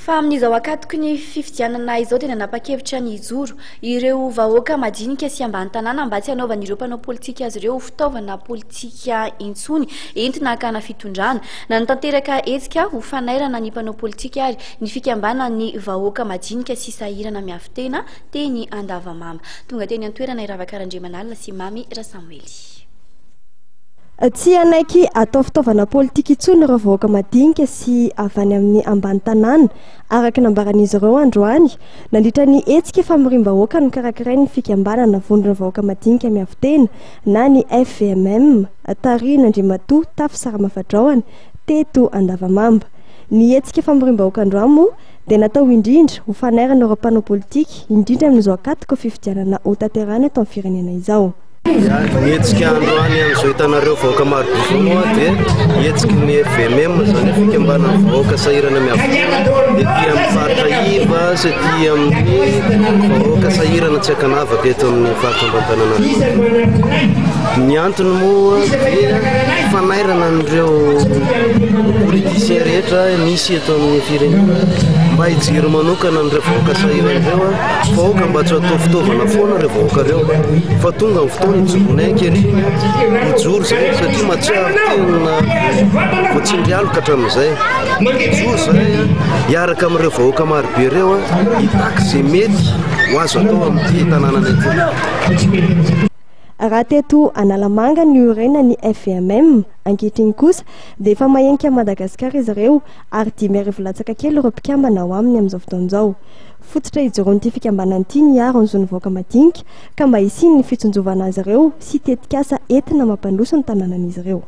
Fa amin'izao akatoky ny fifidianana izao tena napakevitra ny Zoro ireo vahoaka madinika sy ambany tanàna mba tsy hanaovan'ireo mpanao politika azy ireo fitaovana politika intsony entina hakana fitondrana na nitanteraka hetsika ho fanairana ny mpanao politika ary ny fikambana ny vahoaka madinika sy sahirana miafitena teny Andavamamba tonga teny an-toerana Iravakarandriamanalina sy Mamy Rasamuely. Tsy anaiky atao fitaovana politika intsony ireo vahoaka madinika sy avy any amin'ny ambany tanàna araka nambaran'izy ireo androany nandritra ny hetsika famoriam-bahoaka no karakarainy ny fikambanana vondrona vahoaka madinika miafitena na ny FVMM Tarin'Andriamatoa Tafy Saramafadraoany teto Andavamamba. Ny hetsika famoriam-bahoaka androany moa dia natao indrindra ho fanairana ireo mpanao politika indrindra amin'izao akatoka fifidianana ho tanterahina eto amin'ny firenena izao. Hetsika androany amin'izao hitanareo vahoaka maro be dia hetsika ny FVMM zany fikambanana vahoaka sahirana miafitena dia tia amin'ny faritra iva sy tia amin'ny vahoaka sahirana tsy akanavaka eto amin'ny faritra amban-tanàna. Ny antony moa dia fanairana an'ireo politisien rehetra misy eto amin'ny firenena mba hijiry manokana an'ireo vahoaka sahirana ireo vahoaka mba tsy atao fitaovana foana ireo vahoaka ireo fa tonga amin'ny fotoana ijorony ankehitriny mijoro zay satria mahatsiaro tena voatsindrialoka hatramin'izay mijoro zay hiaraka amin'ireo vahoaka marobe ireo hitaky izay mety ho azo atao amin'ity tanànana ity. Raha teto Analamanga ny orena ny FVMM ankehitriny kosa dia efa mahenika Madagasikara izy ireo ary 10,000 latsaka kely ireo mpikambana ao aminy amin'izao fotoan'izao. Fototra ijoroan'ity fikambanan'ity ny aro ny vahoaka madinika ka mba hisiny ny fitsonjovana azy ireo sy tetikasa entina mampandroso ny tanànan'izy ireo.